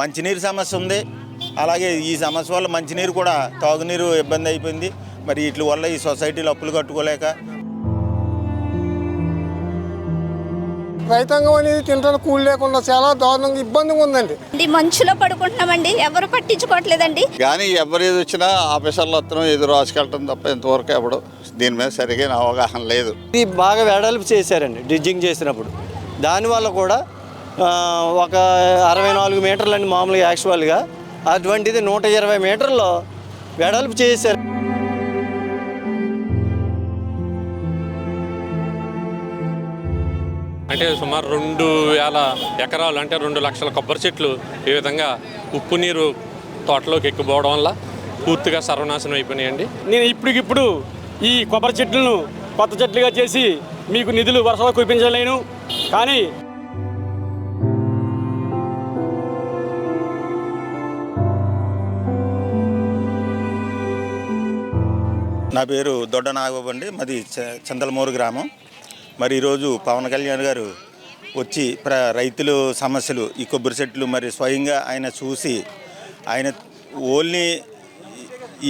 మంచినీరు సమస్య ఉంది. అలాగే ఈ సమస్య వల్ల మంచినీరు కూడా తాగునీరు ఇబ్బంది అయిపోయింది. మరి వీటి వల్ల ఈ సొసైటీలు అప్పులు కట్టుకోలేక రైతాంగం అనేది తింటాను కూలి లేకుండా చాలా దారుణంగా ఇబ్బందిగా ఉందండి. మంచులో పడుకుంటున్నామండి, ఎవరు పట్టించుకోవట్లేదండి. కానీ ఎవరు వచ్చినా ఆఫీసర్లు వస్తున్నాం ఎదురు రాసుకెళ్ళటం తప్ప ఇంతవరకు ఎవడు దీని మీద సరిగా అవగాహన లేదు. ఇది బాగా వెడల్పు చేశారండి డ్రిడ్జింగ్ చేసినప్పుడు. దానివల్ల కూడా ఒక 64 మీటర్లు అండి మామూలుగా యాక్చువల్గా, అటువంటిది 120 మీటర్లో వెడల్పు చేశారు. అంటే సుమారు 2000 ఎకరాలు అంటే 2 లక్షల కొబ్బరి చెట్లు ఈ విధంగా ఉప్పు నీరు తోటలోకి ఎక్కిపోవడం వల్ల పూర్తిగా సర్వనాశనం అయిపోయినాయండి. నేను ఇప్పటికిప్పుడు ఈ కొబ్బరి చెట్లను కొత్త చెట్లుగా చేసి మీకు నిధులు వరుసలో కురిపించలేను. కానీ నా పేరు దొడ్డ నాగబాబు అండి. మాది చందలమూరు గ్రామం. మరి ఈరోజు పవన్ కళ్యాణ్ గారు వచ్చి రైతులు సమస్యలు ఈ కొబ్బరి చెట్లు మరి స్వయంగా ఆయన చూసి ఆయన ఓన్లీ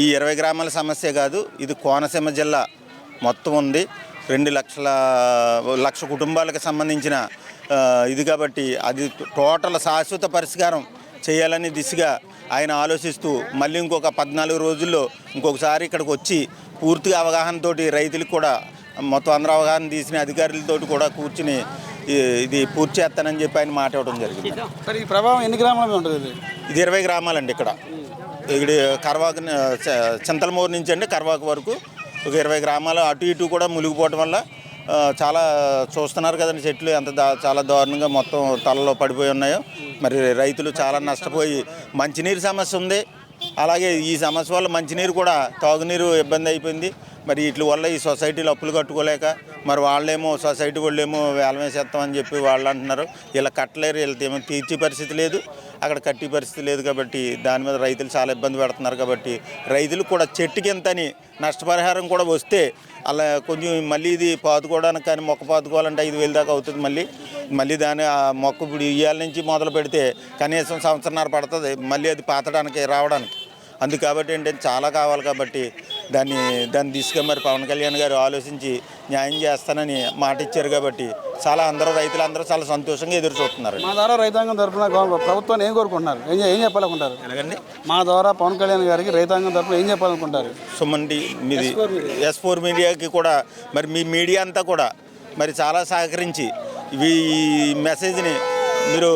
ఈ 20 గ్రామాల సమస్య కాదు, ఇది కోనసీమ జిల్లా మొత్తం ఉంది. 2 లక్ష కుటుంబాలకు సంబంధించిన ఇది కాబట్టి అది టోటల్ శాశ్వత పరిష్కారం చేయాలని దిశగా ఆయన ఆలోచిస్తూ మళ్ళీ ఇంకొక 14 రోజుల్లో ఇంకొకసారి ఇక్కడికి వచ్చి పూర్తిగా అవగాహనతోటి రైతులకు కూడా మొత్తం అందరూ అవగాహన తీసిన అధికారులతో కూడా కూర్చుని ఇది పూర్తి చేస్తానని చెప్పి ఆయన మాట ఇవ్వడం జరిగింది. ఈ ప్రభావం ఎన్ని గ్రామాల మీద ఉంటుంది? ఇది 20 గ్రామాలండి. ఇక్కడ కర్వాకు చింతలమూరు నుంచి అండి కర్వాకు వరకు ఒక 20 గ్రామాలు అటు ఇటు కూడా మునిగిపోవటం వల్ల చాలా చూస్తున్నారు కదండి, చెట్లు ఎంత చాలా దారుణంగా మొత్తం తలలో పడిపోయి ఉన్నాయో. మరి రైతులు చాలా నష్టపోయి మంచినీరు సమస్య ఉంది. అలాగే ఈ సమస్య వల్ల మంచినీరు కూడా తాగునీరు ఇబ్బంది అయిపోయింది. మరి వీటి వల్ల ఈ సొసైటీలు అప్పులు కట్టుకోలేక మరి వాళ్ళేమో సొసైటీ వాళ్ళేమో వేలం వేసేస్తామని చెప్పి వాళ్ళు అంటున్నారు. ఇలా కట్టలేరు, వీళ్ళతో తీర్చే పరిస్థితి లేదు, అక్కడ కట్టే పరిస్థితి లేదు. కాబట్టి దాని మీద రైతులు చాలా ఇబ్బంది పెడుతున్నారు. కాబట్టి రైతులు కూడా చెట్టుకి ఎంతని నష్టపరిహారం కూడా వస్తే అలా కొంచెం మళ్ళీ ఇది పాతుకోవడానికి కానీ మొక్క పాతుకోవాలంటే 5,000 దాకా అవుతుంది. మళ్ళీ దాని ఆ మొక్క ఇప్పుడు ఇయ్యాల నుంచి మొదలు పెడితే కనీసం సంవత్సరన్నర పడుతుంది మళ్ళీ అది పాతడానికి రావడానికి. అందుకు కాబట్టి ఏంటంటే చాలా కావాలి. కాబట్టి దాన్ని తీసుకొని మరి పవన్ కళ్యాణ్ గారు ఆలోచించి న్యాయం చేస్తానని మాట ఇచ్చారు. కాబట్టి చాలా రైతులందరూ చాలా సంతోషంగా ఎదురు చూస్తున్నారు. మా ద్వారా రైతాంగం తరఫున ప్రభుత్వాన్ని ఏం కోరుకుంటున్నారు, ఏం చెప్పాలనుకుంటారు? ఎలాగండి మా ద్వారా పవన్ కళ్యాణ్ గారికి రైతాంగం తరఫున ఏం చెప్పాలనుకుంటారు? సుమన్ మీది S4 మీడియాకి కూడా మరి మీ మీడియా అంతా కూడా మరి చాలా సహకరించి ఈ మెసేజ్ని మీరు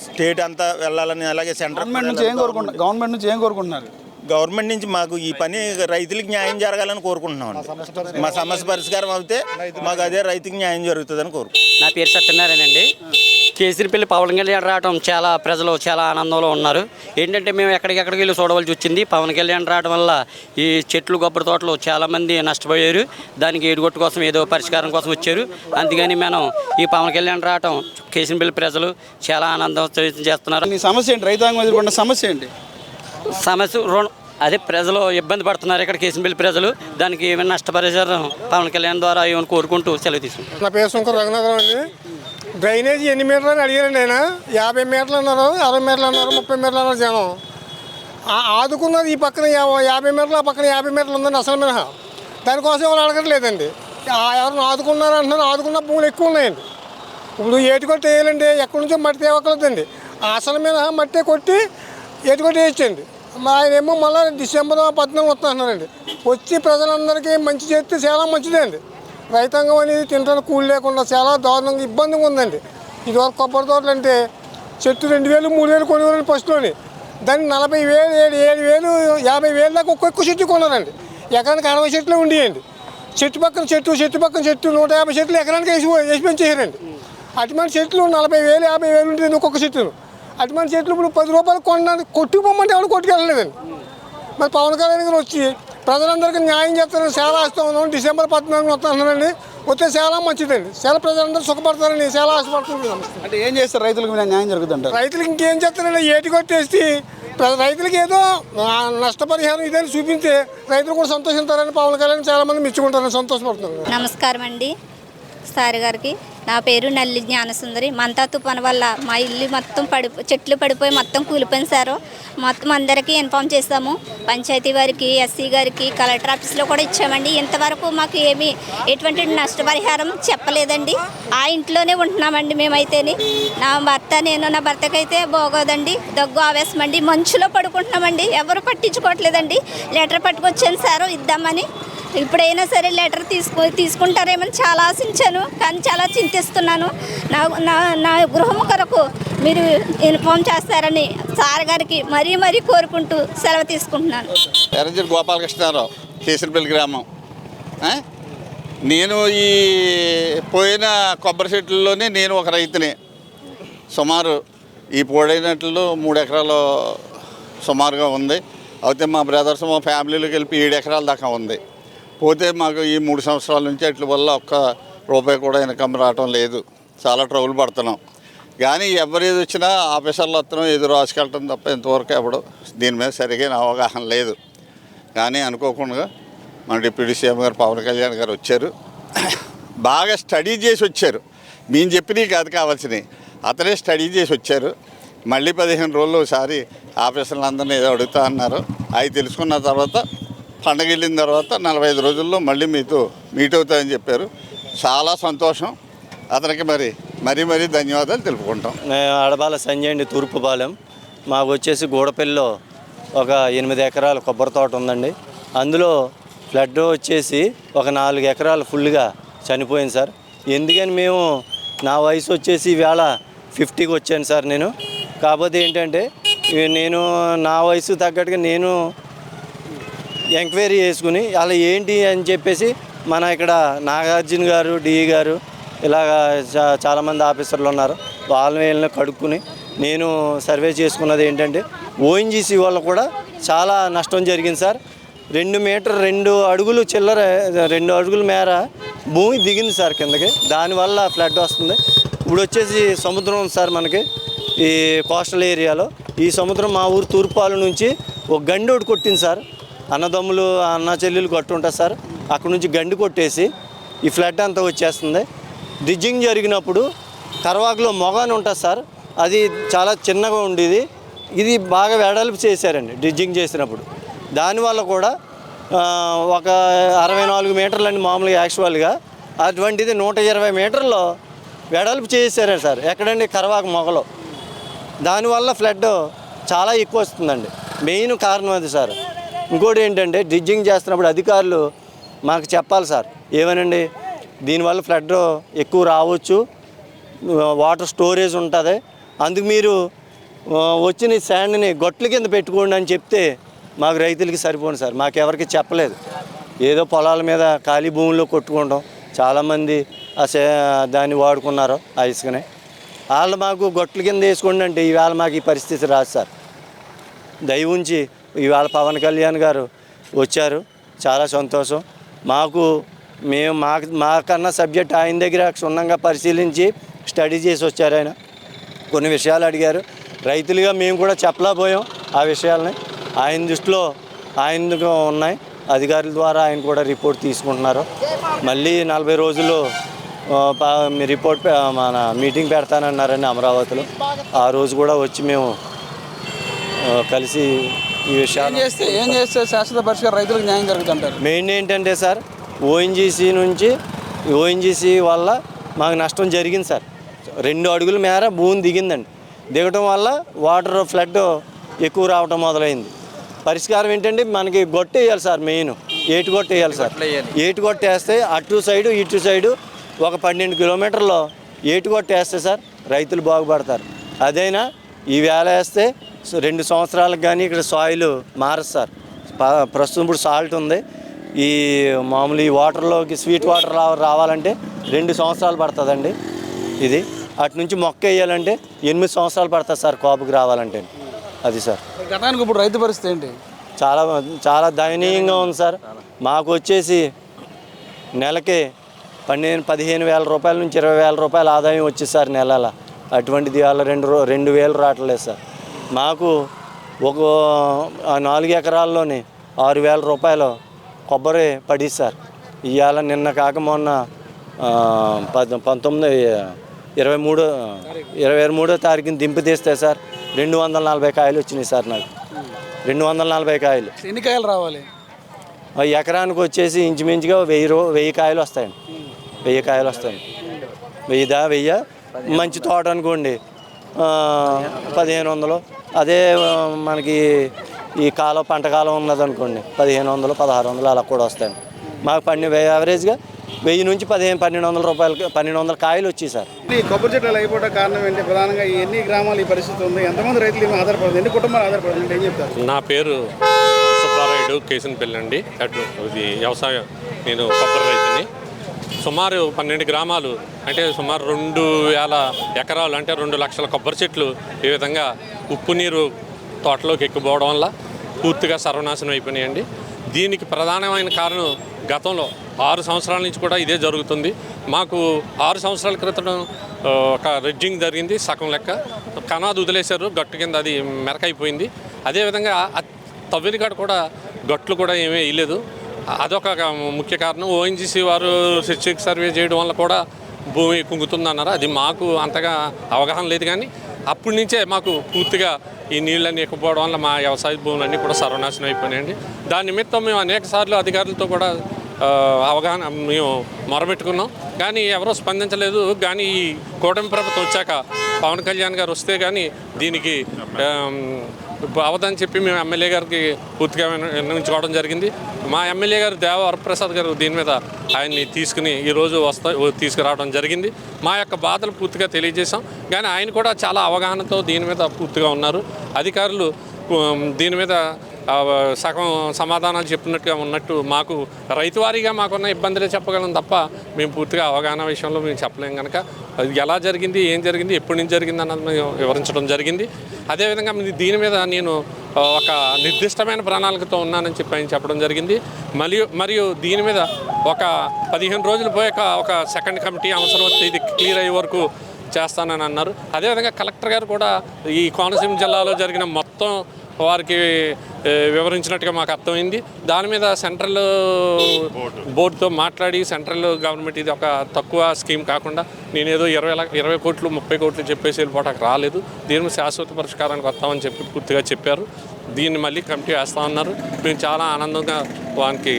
స్టేట్ అంతా వెళ్ళాలని, అలాగే గవర్నమెంట్ నుంచి ఏం కోరుకుంటున్నారు? గవర్నమెంట్ నుంచి మాకు ఈ పని రైతులకు న్యాయం జరగాలని కోరుకుంటున్నాం. మా సమస్య పరిష్కారం అవుతే మాకు అదే రైతుకి న్యాయం జరుగుతుందని నా పేరు సత్యనారాయణ అండి. కేసరిపల్లి పవన్ కళ్యాణ్ రావడం చాలా ప్రజలు చాలా ఆనందంలో ఉన్నారు. ఏంటంటే మేము ఎక్కడికి వెళ్ళి చూడవలసి వచ్చింది. పవన్ కళ్యాణ్ రావడం వల్ల ఈ చెట్లు కొబ్బరి తోటలు చాలామంది నష్టపోయారు. దానికి ఏడుగొట్టు కోసం ఏదో పరిష్కారం కోసం వచ్చారు. అందుకని మనం ఈ పవన్ కళ్యాణ్ రావడం కేసరిపల్లి ప్రజలు చాలా ఆనందం చేస్తున్నారు. ఈ సమస్య ఏంటి? రైతాంగం ఎదుర్కొన్న సమస్య ఏంటి? సమస్య అదే ప్రజలు ఇబ్బంది పడుతున్నారు ఇక్కడ కేసరిపల్లి ప్రజలు. దానికి ఏమైనా నష్టపరిహారం పవన్ కళ్యాణ్ ద్వారా ఏమైనా కోరుకుంటూ సెలవు తీసుకుంటాం. నా పేరు శంకర్ రంగనాథరావు అండి. డ్రైనేజీ ఎన్ని మీటర్లు అని అడిగారండి ఆయన. 50 మీటర్లు అన్నారు, 60 మీటర్లు అన్నారు, 30 మీటర్లు అన్నారు. జనం ఆదుకున్నది ఈ పక్కన 50 మీటర్లు, ఆ పక్కన 50 మీటర్లు ఉందండి అసలు మినహా. దానికోసం ఎవరు అడగట్లేదండి. ఎవరిని ఆదుకున్నారు అంటున్నారు. ఆదుకున్న భూములు ఎక్కువ ఉన్నాయండి. ఇప్పుడు ఏటుకొట్టి వేయాలండి, ఎక్కడి నుంచో మట్టి తేవక్కర్లేదండి. అసలు మినహా మట్టి కొట్టి ఏటుకొట్టి వేయించండి. ఆయనేమో మళ్ళీ డిసెంబర్ 14 వస్తున్నారండి. వచ్చి ప్రజలందరికీ మంచి చేస్తే చాలా మంచిదండి. రైతాంగం అనేది తింటాను కూలి లేకుండా చాలా దారుణంగా ఇబ్బందిగా ఉందండి. ఇదివరకు కొబ్బరి తోటలు అంటే చెట్టు 2,000, 3,000 కొనేవారండి ఫస్ట్లోని. దాన్ని 40,000, 7,000, 50,000 దాకా ఒక్కొక్క చెట్టు కొన్నారండి. ఎకరానికి 60 చెట్లు ఉండేయండి. చెట్టు పక్కన చెట్టు 150 చెట్లు ఎకరానికి వేసి పెంచేసారండి. అటువంటి చెట్లు 40,000, 50,000 ఉంటుంది ఒక్కొక్క చెట్టును. అటువంటి చెట్లు ఇప్పుడు 10 రూపాయలు కొనడానికి కొట్టుకుపోమంటే ఎవరు కొట్టుకెళ్ళలేదండి. మరి పవన్ కళ్యాణ్ గారు వచ్చి ప్రజలందరికీ న్యాయం చేస్తారని చాలా ఆశిస్తున్నాం. డిసెంబర్ 14 వస్తున్నారండి. వస్తే చాలా మంచిదండి. చాలా ప్రజలందరూ సుఖపడతారని చాలా ఆశపడుతుంది. అంటే ఏం చేస్తారు రైతులకు న్యాయం జరుగుతుంటారు? రైతులకు ఇంకేం చేస్తారండి, ఏటి కొట్టేసి రైతులకి ఏదో నష్టపరిహారం ఇదని చూపించే రైతులు కూడా సంతోషిస్తారని పవన్ కళ్యాణ్ చాలా మంది మెచ్చుకుంటారని సంతోషపడుతున్నారు. నమస్కారం అండి సార్ గారికి, నా పేరు నల్లి జ్ఞానసుందరి. మంతా తుఫాను వల్ల మా ఇల్లు మొత్తం చెట్లు పడిపోయి మొత్తం కూలిపోయింది సార్. మొత్తం అందరికీ ఇన్ఫామ్ చేస్తాము. పంచాయతీ వారికి, ఎస్సీ గారికి, కలెక్టర్ ఆఫీస్లో కూడా ఇచ్చామండి. ఇంతవరకు మాకు ఎటువంటి నష్టపరిహారం చెప్పలేదండి. ఆ ఇంట్లోనే ఉంటున్నామండి మేమైతేని. నా భర్తకైతే బాగోదండి, దగ్గు ఆవేశం అండి. మంచులో పడుకుంటున్నామండి, ఎవరు పట్టించుకోవట్లేదండి. లెటర్ పట్టుకొచ్చాను సార్ ఇద్దామని. ఇప్పుడైనా సరే లెటర్ తీసుకుంటారేమని చాలా ఆశించాను, కానీ చాలా చింతిస్తున్నాను. నా గృహం కొరకు మీరు ఇన్ఫామ్ చేస్తారని సార్ గారికి మరీ కోరుకుంటూ సెలవు తీసుకుంటున్నాను. ఎర్రజీరి గోపాలకృష్ణారావు, కేసరిపల్లి గ్రామం. నేను ఈ పోయిన కొబ్బరి చెట్లలోనే నేను ఒక రైతుని. సుమారు ఈ పోడైనట్లు 3 ఎకరాలు సుమారుగా ఉంది. అయితే మా బ్రదర్స్ మా ఫ్యామిలీలోకి వెళ్ళి 7 ఎకరాల దాకా ఉంది. పోతే మాకు ఈ 3 సంవత్సరాల నుంచి అట్ల వల్ల ఒక్క రూపాయి కూడా ఇన్కమ్ రావటం లేదు. చాలా ట్రబుల్ పడుతున్నాం. కానీ ఎవరేది వచ్చినా ఆఫీసర్లు వస్తున్నాం, ఏదో రాసుకెళ్ళటం తప్ప ఇంతవరకు ఎవడు దీని మీద సరిగా అవగాహన లేదు. కానీ అనుకోకుండా మన డిప్యూటీ సీఎం గారు పవన్ కళ్యాణ్ గారు వచ్చారు, బాగా స్టడీ చేసి వచ్చారు. మేము చెప్పినవి కాదు కావాల్సినవి, అతనే స్టడీ చేసి వచ్చారు. మళ్ళీ 15 రోజులు ఒకసారి ఆఫీసర్లందరినీ ఏదో అడుగుతా అన్నారు. అవి తెలుసుకున్న తర్వాత పండగ వెళ్ళిన తర్వాత 45 రోజుల్లో మళ్ళీ మీతో మీట్ అవుతాయని చెప్పారు. చాలా సంతోషం. అతనికి మరీ ధన్యవాదాలు తెలుపుకుంటాం. ఆడబాల సంజయ్ అండి, తూర్పుపాలెం. మాకు వచ్చేసి గూడపల్లిలో ఒక 8 ఎకరాల కొబ్బరి తోట ఉందండి. అందులో ఫ్లడ్ వచ్చేసి ఒక 4 ఎకరాలు ఫుల్గా చనిపోయింది సార్. ఎందుకని మేము నా వయసు వచ్చేసి ఈవేళ 50కి వచ్చాను సార్ నేను. కాకపోతే ఏంటంటే నేను నా వయసు తగ్గట్టుగా నేను ఎంక్వైరీ చేసుకుని అలా ఏంటి అని చెప్పేసి మన ఇక్కడ నాగార్జున గారు, డిఈ గారు, ఇలాగా చాలామంది ఆఫీసర్లు ఉన్నారు. వాళ్ళని కడుక్కుని నేను సర్వే చేసుకున్నది ఏంటంటే ఓఎన్జీసీ వల్ల కూడా చాలా నష్టం జరిగింది సార్. 2 అడుగులు చిల్లర 2 అడుగుల మేర భూమి దిగింది సార్ కిందకి. దానివల్ల ఫ్లడ్ వస్తుంది. ఇప్పుడు వచ్చేసి సముద్రం ఉంది సార్ మనకి ఈ కోస్టల్ ఏరియాలో. ఈ సముద్రం మా ఊరు తూర్పాలు నుంచి ఒక గండి ఒకటి కొట్టింది సార్. అన్నదమ్ములు అన్న చెల్లెలు కొట్టు ఉంటుంది సార్. అక్కడ నుంచి గండి కొట్టేసి ఈ ఫ్లడ్ అంతా వచ్చేస్తుంది. డ్రిడ్జింగ్ జరిగినప్పుడు కర్వాకులో మొగాని ఉంటుంది సార్, అది చాలా చిన్నగా ఉండేది. ఇది బాగా వెడల్పు చేశారండి డ్రిడ్జింగ్ చేసినప్పుడు. దానివల్ల కూడా ఒక 64 మీటర్లండి మామూలుగా యాక్చువల్గా, అటువంటిది 120 మీటర్లో వెడల్పు చేశారండి సార్. ఎక్కడండి? కర్వాకు మొగలో. దానివల్ల ఫ్లడ్ చాలా ఎక్కువ వస్తుందండి. మెయిన్ కారణం అది సార్. ఇంకోటి ఏంటంటే డ్రిడ్జింగ్ చేస్తున్నప్పుడు అధికారులు మాకు చెప్పాలి సార్, ఏమనండి దీనివల్ల ఫ్లడ్ ఎక్కువ రావచ్చు, వాటర్ స్టోరేజ్ ఉంటుంది, అందుకు మీరు వచ్చిన శాండ్ని గొట్ల కింద పెట్టుకోండి అని చెప్తే మాకు రైతులకి సరిపోండి సార్. మాకెవరికి చెప్పలేదు. ఏదో పొలాల మీద ఖాళీ భూముల్లో కొట్టుకుంటాం. చాలామంది దాన్ని వాడుకున్నారు ఆ ఇసుకనే. వాళ్ళు మాకు గొట్ల కింద వేసుకోండి అంటే ఈవేళ మాకు ఈ పరిస్థితి రాదు సార్. దయ ఉంచి ఇవాళ పవన్ కళ్యాణ్ గారు వచ్చారు, చాలా సంతోషం. మాకన్నా సబ్జెక్ట్ ఆయన దగ్గర క్షుణ్ణంగా పరిశీలించి స్టడీ చేసి వచ్చారు. ఆయన కొన్ని విషయాలు అడిగారు. రైతులుగా మేము కూడా చెప్పలేకపోయాం ఆ విషయాలని. ఆయన దృష్టిలో ఆయనకు ఉన్నాయి. అధికారుల ద్వారా ఆయన కూడా రిపోర్ట్ తీసుకుంటున్నారు. మళ్ళీ 40 రోజుల్లో రిపోర్ట్ మన మీటింగ్ పెడతానన్నారని అమరావతిలో. ఆ రోజు కూడా వచ్చి మేము కలిసి ఈ విషయాలు ఏం చేస్తే శాశ్వత పరిష్కారం రైతులకు న్యాయం జరుగుతుంటారు. మెయిన్ ఏంటంటే సార్ ఓఎన్జీసీ వల్ల మాకు నష్టం జరిగింది సార్. 2 అడుగుల మేర భూమి దిగిందండి. దిగటం వల్ల వాటర్ ఫ్లడ్ ఎక్కువ రావటం మొదలైంది. పరిష్కారం ఏంటంటే మనకి గొట్టేయాలి సార్. మెయిన్ ఏటు గొట్టేయాలి సార్. ఏటు గొట్టేస్తే అటు సైడు ఇటు సైడు ఒక 12 కిలోమీటర్లో ఏటు గొట్టేస్తే సార్ రైతులు బాగుపడతారు. అదైనా ఈ వేళ వేస్తే 2 సంవత్సరాలకు కానీ ఇక్కడ సాయిల్ మారదు సార్. ప్రస్తుతం ఇప్పుడు సాల్ట్ ఉంది. ఈ మామూలు ఈ వాటర్లోకి స్వీట్ వాటర్ రావాలంటే 2 సంవత్సరాలు పడుతుందండి. ఇది అటు నుంచి మొక్క వేయాలంటే 8 సంవత్సరాలు పడుతుంది సార్ కాపుకి రావాలంటే. అది సార్. గతానికి ఇప్పుడు రైతు పరిస్థితి ఏంటి? చాలా దయనీయంగా ఉంది సార్. మాకు వచ్చేసి నెలకి 15,000 రూపాయల నుంచి 20,000 రూపాయల ఆదాయం వచ్చింది సార్ నెలల. అటువంటిది వాళ్ళ 2,000 రావట్లేదు సార్. మాకు ఒక 4 ఎకరాల్లోని 6,000 రూపాయలు కొబ్బరి పడి సార్. ఇవాళ నిన్న కాక మొన్న 23వ తారీఖున దింపు తీస్తే సార్ 240 కాయలు వచ్చినాయి సార్. నాకు 240 కాయలు. ఎన్ని కాయలు రావాలి? ఎకరానికి వచ్చేసి ఇంచుమించుగా 1000 కాయలు వస్తాయండి. 1000 కాయలు వస్తాయండి. 1000 మంచి తోట అనుకోండి 1500. అదే మనకి ఈ కాలం పంట కాలం ఉన్నదనుకోండి 1500, 1600 అలా కూడా వస్తాయండి. మాకు యావరేజ్గా 1000 నుంచి 1200 రూపాయలకి 1200 కాయలు వచ్చాయి సార్. ఈ కొబ్బరి చెట్లు అయిపోవడం కారణం ఏంటి? ప్రధానంగా ఎన్ని గ్రామాలు ఈ పరిస్థితి ఉంది? ఎంతమంది రైతులు ఏమి ఆధారపడుతుంది? ఎన్ని కుటుంబాలు ఆధారపడుతుంది? ఏం చెప్తారు? నా పేరు సుబ్బారాయుడు, కేసునపల్లి అండి. ఇది వ్యవసాయం, నేను కొబ్బరి రైతుని. సుమారు 12 గ్రామాలు అంటే సుమారు 2000 ఎకరాలు అంటే 2 లక్షల కొబ్బరి చెట్లు ఈ విధంగా ఉప్పు నీరు తోటలోకి ఎక్కిపోవడం వల్ల పూర్తిగా సర్వనాశనం అయిపోయినాయండి. దీనికి ప్రధానమైన కారణం గతంలో 6 సంవత్సరాల నుంచి కూడా ఇదే జరుగుతుంది. మాకు 6 సంవత్సరాల క్రితం ఒక రెడ్జింగ్ జరిగింది, సగం లెక్క కనాది వదిలేశారు, గట్టు కింద అది మెరకైపోయింది. అదేవిధంగా తవ్వినకాడ కూడా గట్లు కూడా ఏమీ వేయలేదు. అదొక ముఖ్య కారణం. ఓఎన్జీసీ వారు సెర్చ్ సర్వే చేయడం వల్ల కూడా భూమి కుంగుతుందన్నారు. అది మాకు అంతగా అవగాహన లేదు, కానీ అప్పటి నుంచే మాకు పూర్తిగా ఈ నీళ్ళన్నీ ఎక్కుపోవడం వల్ల మా వ్యవసాయ భూములన్నీ కూడా సర్వనాశనం అయిపోయినాయండి. దాని నిమిత్తం మేము అనేక సార్లు అధికారులతో కూడా అవగాహన మేము మొరబెట్టుకున్నాం, కానీ ఎవరో స్పందించలేదు. కానీ ఈ కూటమి ప్రభుత్వం వచ్చాక పవన్ కళ్యాణ్ గారు వస్తే కానీ దీనికి అవదని చెప్పి మేము ఎమ్మెల్యే గారికి పూర్తిగా నిర్ణయించుకోవడం జరిగింది. మా ఎమ్మెల్యే గారు దేవ వరప్రసాద్ గారు దీని మీద ఆయన్ని తీసుకుని ఈరోజు తీసుకురావడం జరిగింది. మా యొక్క బాధలు పూర్తిగా తెలియజేశాం, కానీ ఆయన కూడా చాలా అవగాహనతో దీని మీద పూర్తిగా ఉన్నారు. అధికారులు దీని మీద సగం సమాధానాలు చెప్పినట్టుగా ఉన్నట్టు మాకు రైతువారీగా మాకున్న ఇబ్బందులే చెప్పగలం తప్ప మేము పూర్తిగా అవగాహన విషయంలో మేము చెప్పలేం. కనుక అది ఎలా జరిగింది, ఏం జరిగింది, ఎప్పటి నుంచి జరిగింది అన్నది మేము వివరించడం జరిగింది. అదేవిధంగా దీని మీద నేను ఒక నిర్దిష్టమైన ప్రణాళికతో ఉన్నానని చెప్పి ఆయన చెప్పడం జరిగింది. మరియు దీని మీద ఒక 15 రోజులు పోయాక ఒక సెకండ్ కమిటీ అవసరం వస్తే ఇది క్లియర్ అయ్యే వరకు చేస్తానని అన్నారు. అదేవిధంగా కలెక్టర్ గారు కూడా ఈ కోనసీమ జిల్లాలో జరిగిన మొత్తం వారికి వివరించినట్టుగా మాకు అర్థమైంది. దాని మీద సెంట్రల్ బోర్డుతో మాట్లాడి సెంట్రల్ గవర్నమెంట్ ఇది ఒక తక్కువ స్కీమ్ కాకుండా నేనేదో 20 కోట్లు 30 కోట్లు చెప్పేసి వెళ్ళిపోవడానికి రాలేదు, దీని మీద శాశ్వత పరిష్కారానికి వస్తామని చెప్పి పూర్తిగా చెప్పారు. దీన్ని మళ్ళీ కమిటీ వేస్తామన్నారు. మేము చాలా ఆనందంగా వానికి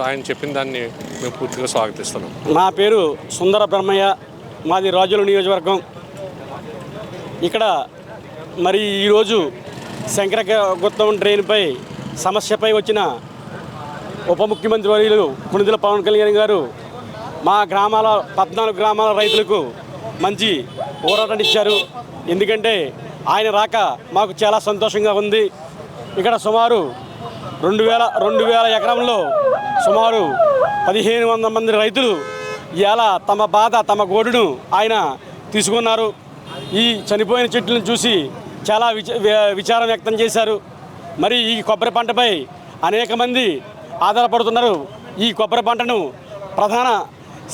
ఆయన చెప్పిన దాన్ని మేము పూర్తిగా స్వాగతిస్తున్నాం. నా పేరు సుందర బ్రహ్మయ్య, మాది రాజుల నియోజకవర్గం. ఇక్కడ మరి ఈరోజు శంకరగుత్తం డ్రైన్పై సమస్యపై వచ్చిన ఉప ముఖ్యమంత్రి వర్యులు కొణిదెల పవన్ కళ్యాణ్ గారు మా గ్రామాల 14 గ్రామాల రైతులకు మంచి పోరాటం ఇచ్చారు. ఎందుకంటే ఆయన రాక మాకు చాలా సంతోషంగా ఉంది. ఇక్కడ సుమారు 2000 ఎకరంలో సుమారు 1500 మంది రైతులు ఇలా తమ బాధ తమ గోడును ఆయన తీసుకున్నారు. ఈ చనిపోయిన చెట్లను చూసి చాలా విచారం వ్యక్తం చేశారు. మరి ఈ కొబ్బరి పంటపై అనేక మంది ఆధారపడుతున్నారు. ఈ కొబ్బరి పంటను ప్రధాన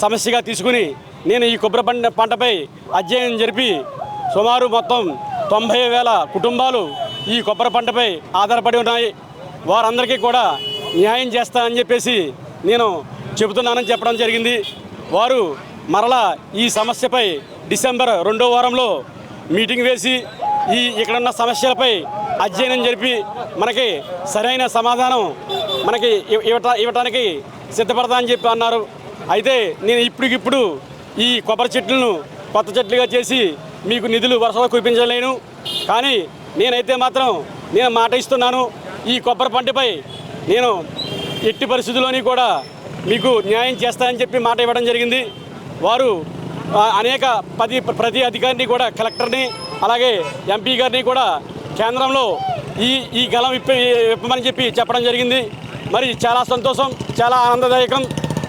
సమస్యగా తీసుకుని నేను ఈ కొబ్బరి పంటపై అధ్యయనం జరిపి సుమారు మొత్తం 90,000 కుటుంబాలు ఈ కొబ్బరి పంటపై ఆధారపడి ఉన్నాయి. వారందరికీ కూడా న్యాయం చేస్తానని చెప్పేసి నేను చెబుతున్నానని చెప్పడం జరిగింది. వారు మరలా ఈ సమస్యపై డిసెంబర్ 2వ వారంలో మీటింగ్ వేసి ఇక్కడున్న సమస్యలపై అధ్యయనం జరిపి మనకి సరైన సమాధానం మనకి ఇవ్వటానికి సిద్ధపడతా అని చెప్పి అన్నారు. అయితే నేను ఇప్పటికిప్పుడు ఈ కొబ్బరి చెట్లను కొత్త చెట్లుగా చేసి మీకు నిధులు వరుసలో కురిపించలేను, కానీ నేనైతే మాత్రం నేను మాట ఇస్తున్నాను. ఈ కొబ్బరి పంటపై నేను ఎట్టి పరిస్థితుల్లోని కూడా మీకు న్యాయం చేస్తానని చెప్పి మాట ఇవ్వడం జరిగింది. వారు అనేక ప్రతి అధికారిని కూడా కలెక్టర్ని అలాగే ఎంపీ గారిని కూడా కేంద్రంలో ఈ గలం విప్పమని చెప్పడం జరిగింది. మరి చాలా సంతోషం, చాలా ఆనందదాయకం.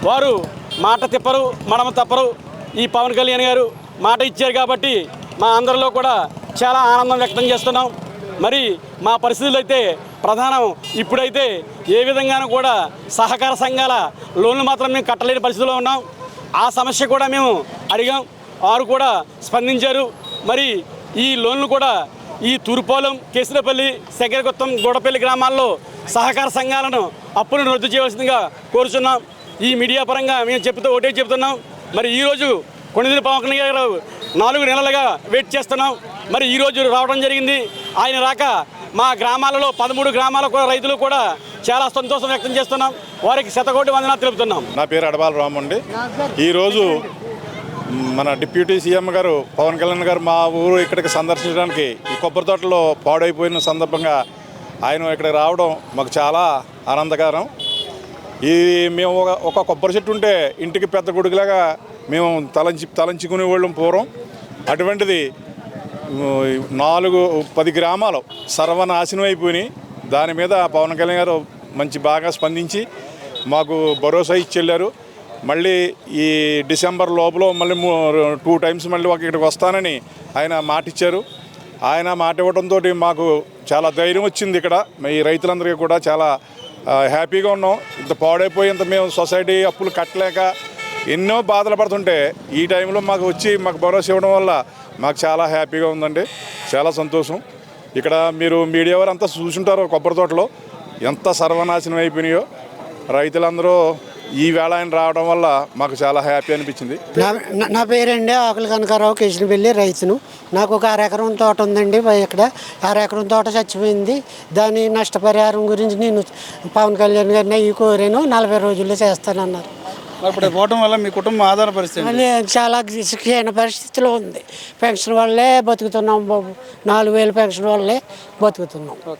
వారు మాట తిప్పరు, మడమ తప్పరు. ఈ పవన్ కళ్యాణ్ గారు మాట ఇచ్చారు కాబట్టి మా అందరిలో కూడా చాలా ఆనందం వ్యక్తం చేస్తున్నాం. మరి మా పరిస్థితులు అయితే ప్రధానం ఇప్పుడైతే ఏ విధంగానూ కూడా సహకార సంఘాల లోన్లు మాత్రం మేము కట్టలేని పరిస్థితిలో ఉన్నాం. ఆ సమస్య కూడా మేము అడిగాం, వారు కూడా స్పందించారు. మరి ఈ లోన్లు కూడా ఈ తూర్పోలం, కేసులపల్లి, శంకరగుత్తం, గూడపల్లి గ్రామాల్లో సహకార సంఘాలను అప్పులను రద్దు చేయవలసిందిగా కోరుచున్నాం. ఈ మీడియా పరంగా మేము ఒకటే చెప్తున్నాం. మరి ఈరోజు కొణిదెల పవన్ కళ్యాణ్ గారు 4 నెలలుగా వెయిట్ చేస్తున్నాం. మరి ఈరోజు రావడం జరిగింది. ఆయన రాక మా గ్రామాలలో 13 గ్రామాల రైతులు కూడా చాలా సంతోషం వ్యక్తం చేస్తున్నాం. వారికి శతకోటి వందనాలు తెలుపుతున్నాం. నా పేరు అడబాల రాము అండి. ఈరోజు మన డిప్యూటీ సీఎం గారు పవన్ కళ్యాణ్ గారు మా ఊరు ఇక్కడికి సందర్శించడానికి ఈ కొబ్బరి తోటలో పాడైపోయిన సందర్భంగా ఆయన ఇక్కడికి రావడం మాకు చాలా ఆనందకరం. మేము ఒక కొబ్బరి చెట్టు ఉంటే ఇంటికి పెద్ద గుడిలాగా మేము తలంచుకునే వాళ్ళం పూర్వం. అటువంటిది 10 గ్రామాలు సర్వనాశనం అయిపోయినాయి. దాని మీద పవన్ కళ్యాణ్ గారు బాగా స్పందించి మాకు భరోసా ఇచ్చి వెళ్ళారు. మళ్ళీ ఈ డిసెంబర్ లోపల మళ్ళీ 2 టైమ్స్ మళ్ళీ ఇక్కడికి వస్తానని ఆయన మాట ఇచ్చారు. ఆయన మాట ఇవ్వడంతో మాకు చాలా ధైర్యం వచ్చింది. ఇక్కడ ఈ రైతులందరికీ కూడా చాలా హ్యాపీగా ఉన్నాం. ఇంత పాడైపోయి ఇంత మేము సొసైటీ అప్పులు కట్టలేక ఎన్నో బాధలు పడుతుంటే ఈ టైంలో మాకు భరోసా ఇవ్వడం వల్ల మాకు చాలా హ్యాపీగా ఉందండి. చాలా సంతోషం. ఇక్కడ మీరు మీడియా వారు అంతా చూసుంటారు కొబ్బరి తోటలో ఎంత సర్వనాశనం అయిపోయినాయో. రైతులందరూ ఈ వేళ ఆయన రావడం వల్ల మాకు చాలా హ్యాపీ అనిపించింది. నా పేరండి ఆకుల కనకారావు, కేశనపల్లి రైతును. నాకు ఒక 1/2 ఎకరం తోట ఉందండి. ఇక్కడ 1/2 ఎకరం తోట చచ్చిపోయింది. దాని నష్టపరిహారం గురించి నేను పవన్ కళ్యాణ్ గారిని కోరాను. 40 రోజుల్లో చేస్తానన్నారు. ఇప్పుడు పోవటం వల్ల మీ కుటుంబం ఆధార పరిస్థితి చాలా క్షీణ పరిస్థితిలో ఉంది. పెన్షన్ వల్లే బతుకుతున్నాం బాబు. 4,000 పెన్షన్ వల్లే బతుకుతున్నాం.